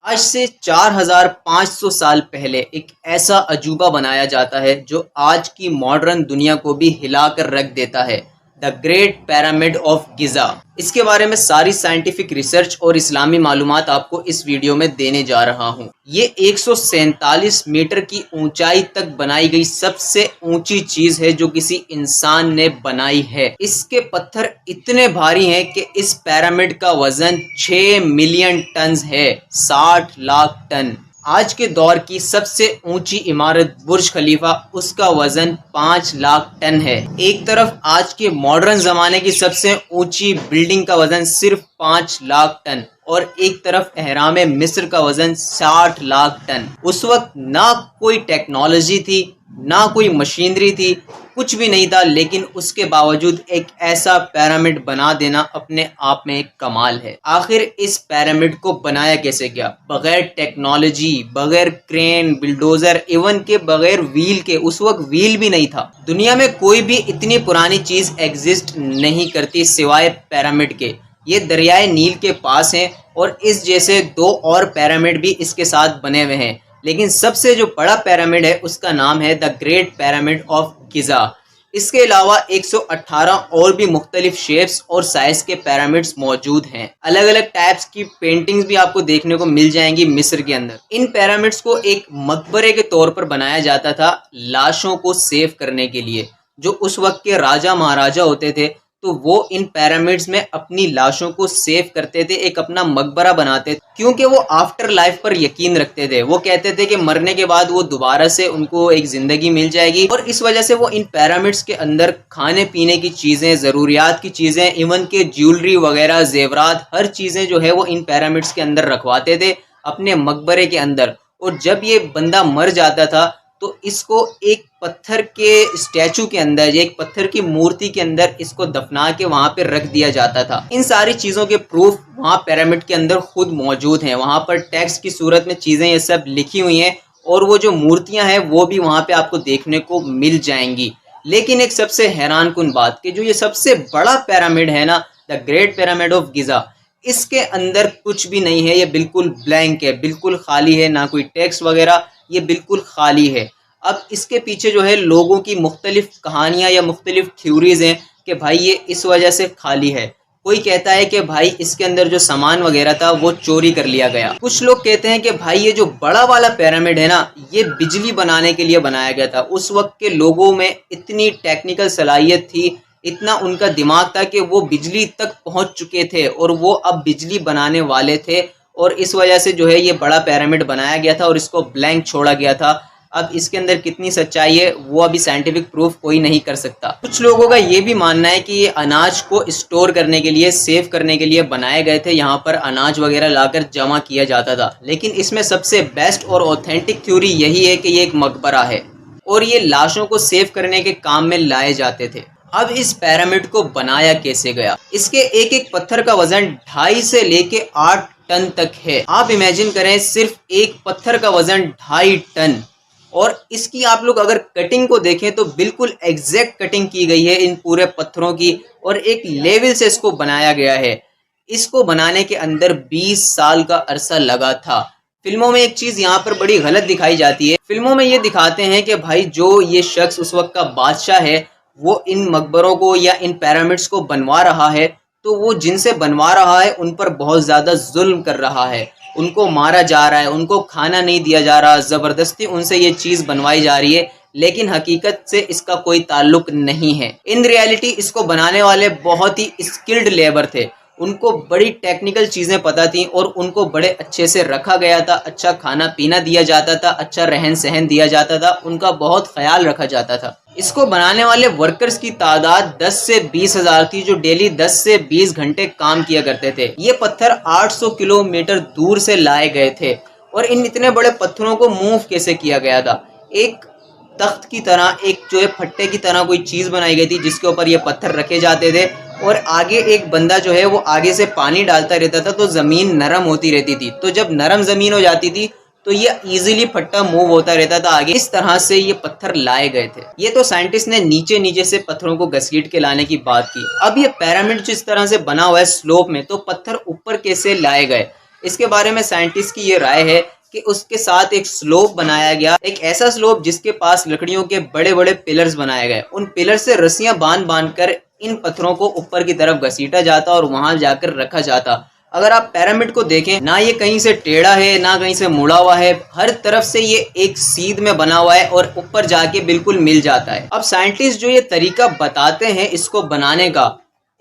آج سے 4500 سال پہلے ایک ایسا عجوبہ بنایا جاتا ہے جو آج کی ماڈرن دنیا کو بھی ہلا کر رکھ دیتا ہے، دا گریٹ پیرامڈ آف گزا۔ اس کے بارے میں ساری سائنٹیفک ریسرچ اور اسلامی معلومات آپ کو اس ویڈیو میں دینے جا رہا ہوں۔ یہ 147 میٹر کی اونچائی تک بنائی گئی سب سے اونچی چیز ہے جو کسی انسان نے بنائی ہے۔ اس کے پتھر اتنے بھاری ہیں کہ اس پیرامڈ کا وزن 6 ملین ٹنز ہے، 60 لاکھ ٹن۔ آج کے دور کی سب سے اونچی عمارت برج خلیفہ، اس کا وزن 5 لاکھ ٹن ہے۔ ایک طرف آج کے ماڈرن زمانے کی سب سے اونچی بلڈنگ کا وزن صرف 5 لاکھ ٹن، اور ایک طرف اہرام مصر کا وزن 60 لاکھ ٹن۔ اس وقت نہ کوئی ٹیکنالوجی تھی، نہ کوئی مشینری تھی، کچھ بھی نہیں تھا، لیکن اس کے باوجود ایک ایسا پیرامڈ بنا دینا اپنے آپ میں ایک کمال ہے۔ آخر اس پیرامڈ کو بنایا کیسے گیا؟ بغیر ٹیکنالوجی، بغیر کرین، بلڈوزر، ایون کے بغیر ویل کے۔ اس وقت ویل بھی نہیں تھا۔ دنیا میں کوئی بھی اتنی پرانی چیز ایگزسٹ نہیں کرتی سوائے پیرامڈ کے۔ یہ دریائے نیل کے پاس ہیں، اور اس جیسے 2 اور پیرامڈ بھی اس کے ساتھ بنے ہوئے ہیں، لیکن سب سے جو بڑا پیرامڈ ہے اس کا نام ہے دا گریٹ پیرامڈ آف گزا۔ اس کے علاوہ 118 اور بھی مختلف شیپس اور سائز کے پیرامڈز موجود ہیں۔ الگ الگ ٹائپس کی پینٹنگز بھی آپ کو دیکھنے کو مل جائیں گی مصر کے اندر۔ ان پیرامڈز کو ایک مقبرے کے طور پر بنایا جاتا تھا، لاشوں کو سیو کرنے کے لیے۔ جو اس وقت کے راجہ مہاراجہ ہوتے تھے تو وہ ان پیرامڈز میں اپنی لاشوں کو سیو کرتے تھے، ایک اپنا مقبرہ بناتے تھے، کیونکہ وہ آفٹر لائف پر یقین رکھتے تھے۔ وہ کہتے تھے کہ مرنے کے بعد وہ دوبارہ سے ان کو ایک زندگی مل جائے گی، اور اس وجہ سے وہ ان پیرامڈز کے اندر کھانے پینے کی چیزیں، ضروریات کی چیزیں، ایون کے جیولری وغیرہ، زیورات، ہر چیزیں جو ہے وہ ان پیرامڈز کے اندر رکھواتے تھے اپنے مقبرے کے اندر۔ اور جب یہ بندہ مر جاتا تھا تو اس کو ایک پتھر کے اسٹیچو کے اندر، ایک پتھر کی مورتی کے اندر اس کو دفنا کے وہاں پہ رکھ دیا جاتا تھا۔ ان ساری چیزوں کے پروف وہاں پیرامڈ کے اندر خود موجود ہیں، وہاں پر ٹیکسٹ کی صورت میں چیزیں یہ سب لکھی ہوئی ہیں، اور وہ جو مورتیاں ہیں وہ بھی وہاں پہ آپ کو دیکھنے کو مل جائیں گی۔ لیکن ایک سب سے حیران کن بات کہ جو یہ سب سے بڑا پیرامڈ ہے نا، دا گریٹ پیرامڈ آف گزا، اس کے اندر کچھ بھی نہیں ہے، یہ بالکل بلینک ہے، بالکل خالی ہے، نہ کوئی ٹیکسٹ وغیرہ، یہ بالکل خالی ہے۔ اب اس کے پیچھے جو ہے لوگوں کی مختلف کہانیاں یا مختلف تھیوریز ہیں کہ بھائی یہ اس وجہ سے خالی ہے۔ کوئی کہتا ہے کہ بھائی اس کے اندر جو سامان وغیرہ تھا وہ چوری کر لیا گیا۔ کچھ لوگ کہتے ہیں کہ بھائی یہ جو بڑا والا پیرامڈ ہے نا، یہ بجلی بنانے کے لیے بنایا گیا تھا۔ اس وقت کے لوگوں میں اتنی ٹیکنیکل صلاحیت تھی، اتنا ان کا دماغ تھا کہ وہ بجلی تک پہنچ چکے تھے، اور وہ اب بجلی بنانے والے تھے، اور اس وجہ سے جو ہے یہ بڑا پیرامڈ بنایا گیا تھا اور اس کو بلینک چھوڑا گیا تھا۔ اب اس کے اندر کتنی سچائی ہے وہ ابھی سائنٹیفک پروف کوئی نہیں کر سکتا۔ کچھ لوگوں کا یہ بھی ماننا ہے کہ یہ اناج کو اسٹور کرنے کے لیے، سیو کرنے کے لیے بنائے گئے تھے، یہاں پر اناج وغیرہ لا کر جمع کیا جاتا تھا۔ لیکن اس میں سب سے بیسٹ اور اوتھینٹک تھیوری یہی ہے کہ یہ ایک مقبرہ ہے، اور یہ لاشوں کو سیو کرنے کے کام میں لائے جاتے تھے۔ اب اس پیرامڈ کو بنایا کیسے گیا؟ اس کے ایک ایک پتھر کا وزن 2.5 سے لے کے 8 ٹن تک ہے۔ آپ امیجن کریں، صرف ایک پتھر کا وزن 2.5 ٹن، اور اس کی آپ لوگ اگر کٹنگ کو دیکھیں تو بالکل ایگزیکٹ کٹنگ کی گئی ہے ان پورے پتھروں کی، اور ایک لیول سے اس کو بنایا گیا ہے۔ اس کو بنانے کے اندر 20 سال کا عرصہ لگا تھا۔ فلموں میں ایک چیز یہاں پر بڑی غلط دکھائی جاتی ہے، فلموں میں یہ دکھاتے ہیں کہ بھائی جو یہ شخص اس وقت کا بادشاہ ہے وہ ان مقبروں کو یا ان پیرامڈز کو بنوا رہا ہے، تو وہ جن سے بنوا رہا ہے ان پر بہت زیادہ ظلم کر رہا ہے، ان کو مارا جا رہا ہے، ان کو کھانا نہیں دیا جا رہا، زبردستی ان سے یہ چیز بنوائی جا رہی ہے، لیکن حقیقت سے اس کا کوئی تعلق نہیں ہے۔ ان ریالٹی اس کو بنانے والے بہت ہی اسکلڈ لیبر تھے، ان کو بڑی ٹیکنیکل چیزیں پتہ تھیں، اور ان کو بڑے اچھے سے رکھا گیا تھا، اچھا کھانا پینا دیا جاتا تھا، اچھا رہن سہن دیا جاتا تھا، ان کا بہت خیال رکھا جاتا تھا۔ اس کو بنانے والے ورکرز کی تعداد 10 سے 20 ہزار تھی، جو ڈیلی 10 سے 20 گھنٹے کام کیا کرتے تھے۔ یہ پتھر 800 کلومیٹر دور سے لائے گئے تھے، اور ان اتنے بڑے پتھروں کو موو کیسے کیا گیا تھا؟ ایک تخت کی طرح، ایک جو ہے پھٹے کی طرح کوئی چیز بنائی گئی تھی جس کے اوپر یہ پتھر رکھے جاتے تھے، اور آگے ایک بندہ جو ہے وہ آگے سے پانی ڈالتا رہتا تھا تو زمین نرم ہوتی رہتی تھی، تو جب نرم زمین ہو جاتی تھی تو یہ ایزیلی پھٹا موو ہوتا رہتا تھا آگے۔ اس طرح سے یہ پتھر لائے گئے تھے۔ یہ تو سائنٹسٹ نے نیچے نیچے سے پتھروں کو گھسیٹ کے لانے کی بات کی۔ اب یہ پیرامڈ جس طرح سے بنا ہوا ہے سلوپ میں، تو پتھر اوپر کیسے لائے گئے؟ اس کے بارے میں سائنٹسٹ کی یہ رائے ہے کہ اس کے ساتھ ایک سلوپ بنایا گیا، ایک ایسا سلوپ جس کے پاس لکڑیوں کے بڑے بڑے پلرز بنائے گئے، ان پلر سے رسیاں باندھ کر ان پتھروں کو اوپر کی طرف گھسیٹا جاتا اور وہاں جا کر رکھا جاتا۔ اگر آپ پیرامڈ کو دیکھیں، نہ یہ کہیں سے ٹیڑھا ہے نہ کہیں سے مڑا ہوا ہے، ہر طرف سے یہ ایک سیدھ میں بنا ہوا ہے اور اوپر جا کے بالکل مل جاتا ہے۔ اب سائنٹسٹ جو یہ طریقہ بتاتے ہیں اس کو بنانے کا،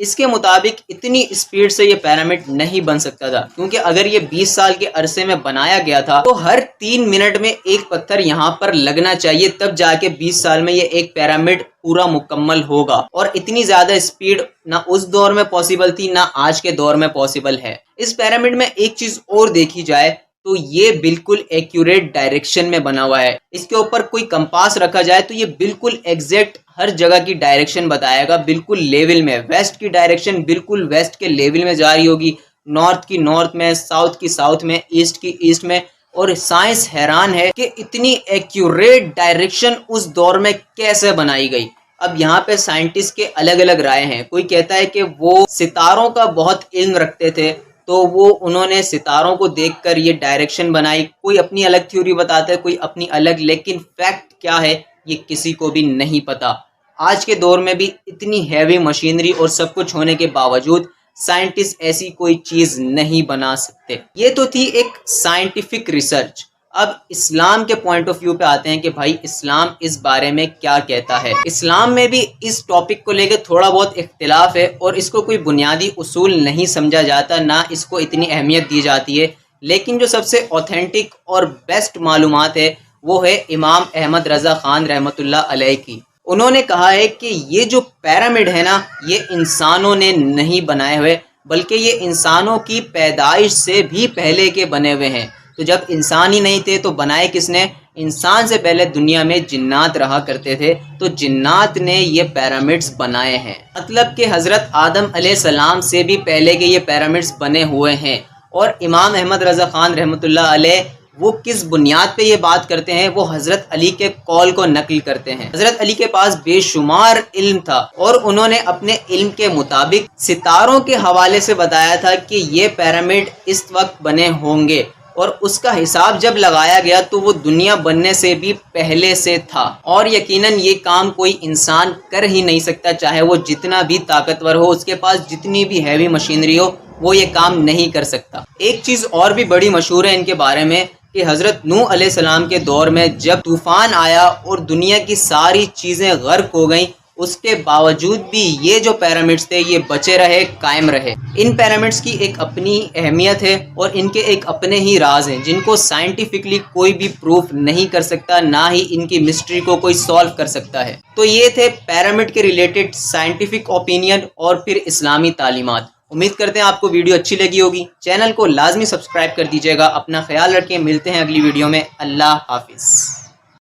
اس کے مطابق اتنی اسپیڈ سے یہ پیرامڈ نہیں بن سکتا تھا، کیونکہ اگر یہ 20 سال کے عرصے میں بنایا گیا تھا تو ہر 3 منٹ میں ایک پتھر یہاں پر لگنا چاہیے، تب جا کے 20 سال میں یہ ایک پیرامڈ پورا مکمل ہوگا۔ اور اتنی زیادہ اسپیڈ نہ اس دور میں پاسبل تھی نہ آج کے دور میں پاسبل ہے۔ اس پیرامڈ میں ایک چیز اور دیکھی جائے تو یہ بالکل ایکوریٹ ڈائریکشن میں بنا ہوا ہے۔ اس کے اوپر کوئی کمپاس رکھا جائے تو یہ بالکل ایگزیکٹ ہر جگہ کی ڈائریکشن بتائے گا، بالکل لیول میں۔ ویسٹ کی ڈائریکشن بالکل ویسٹ کے لیول میں جاری ہوگی، نارتھ کی نارتھ میں، ساؤتھ کی ساؤتھ میں، ایسٹ کی ایسٹ میں۔ اور سائنس حیران ہے کہ اتنی ایکوریٹ ڈائریکشن اس دور میں کیسے بنائی گئی۔ اب یہاں پہ سائنٹسٹ کے الگ الگ رائے ہیں۔ کوئی کہتا ہے کہ وہ ستاروں کا بہت علم رکھتے تھے تو انہوں نے ستاروں کو دیکھ کر یہ ڈائریکشن بنائی۔ کوئی اپنی الگ تھیوری بتاتا ہے، کوئی اپنی الگ، لیکن فیکٹ کیا ہے یہ کسی کو بھی نہیں پتا۔ آج کے دور میں بھی اتنی ہیوی مشینری اور سب کچھ ہونے کے باوجود سائنٹسٹ ایسی کوئی چیز نہیں بنا سکتے۔ یہ تو تھی ایک سائنٹیفک ریسرچ۔ اب اسلام کے پوائنٹ آف ویو پہ آتے ہیں کہ بھائی اسلام اس بارے میں کیا کہتا ہے۔ اسلام میں بھی اس ٹاپک کو لے کے تھوڑا بہت اختلاف ہے اور اس کو کوئی بنیادی اصول نہیں سمجھا جاتا، نہ اس کو اتنی اہمیت دی جاتی ہے۔ لیکن جو سب سے اوتھینٹک اور بیسٹ معلومات ہے وہ ہے امام احمد رضا خان رحمۃ اللہ علیہ کی۔ انہوں نے کہا ہے کہ یہ جو پیرامڈ ہے نا، یہ انسانوں نے نہیں بنائے ہوئے، بلکہ یہ انسانوں کی پیدائش سے بھی پہلے کے بنے ہوئے ہیں۔ تو جب انسان ہی نہیں تھے تو بنائے کس نے؟ انسان سے پہلے دنیا میں جنات رہا کرتے تھے، تو جنات نے یہ پیرامڈز بنائے ہیں۔ مطلب کہ حضرت آدم علیہ السلام سے بھی پہلے کے یہ پیرامڈز بنے ہوئے ہیں۔ اور امام احمد رضا خان رحمۃ اللہ علیہ وہ کس بنیاد پہ یہ بات کرتے ہیں؟ وہ حضرت علی کے قول کو نقل کرتے ہیں۔ حضرت علی کے پاس بے شمار علم تھا اور انہوں نے اپنے علم کے مطابق ستاروں کے حوالے سے بتایا تھا کہ یہ پیرامڈ اس وقت بنے ہوں گے، اور اس کا حساب جب لگایا گیا تو وہ دنیا بننے سے بھی پہلے سے تھا۔ اور یقیناً یہ کام کوئی انسان کر ہی نہیں سکتا، چاہے وہ جتنا بھی طاقتور ہو، اس کے پاس جتنی بھی ہیوی مشینری ہو، وہ یہ کام نہیں کر سکتا۔ ایک چیز اور بھی بڑی مشہور ہے ان کے بارے میں کہ حضرت نوح علیہ السلام کے دور میں جب طوفان آیا اور دنیا کی ساری چیزیں غرق ہو گئیں، اس کے باوجود بھی یہ جو پیرامڈز تھے یہ بچے رہے، قائم رہے۔ ان پیرامڈز کی ایک اپنی اہمیت ہے اور ان کے ایک اپنے ہی راز ہیں جن کو سائنٹیفکلی کوئی بھی پروف نہیں کر سکتا، نہ ہی ان کی مسٹری کو کوئی سالو کر سکتا ہے۔ تو یہ تھے پیرامڈ کے ریلیٹڈ سائنٹیفک اوپینین اور پھر اسلامی تعلیمات۔ امید کرتے ہیں آپ کو ویڈیو اچھی لگی ہوگی۔ چینل کو لازمی سبسکرائب کر دیجیے گا۔ اپنا خیال رکھیں، ملتے ہیں اگلی ویڈیو میں۔ اللہ حافظ۔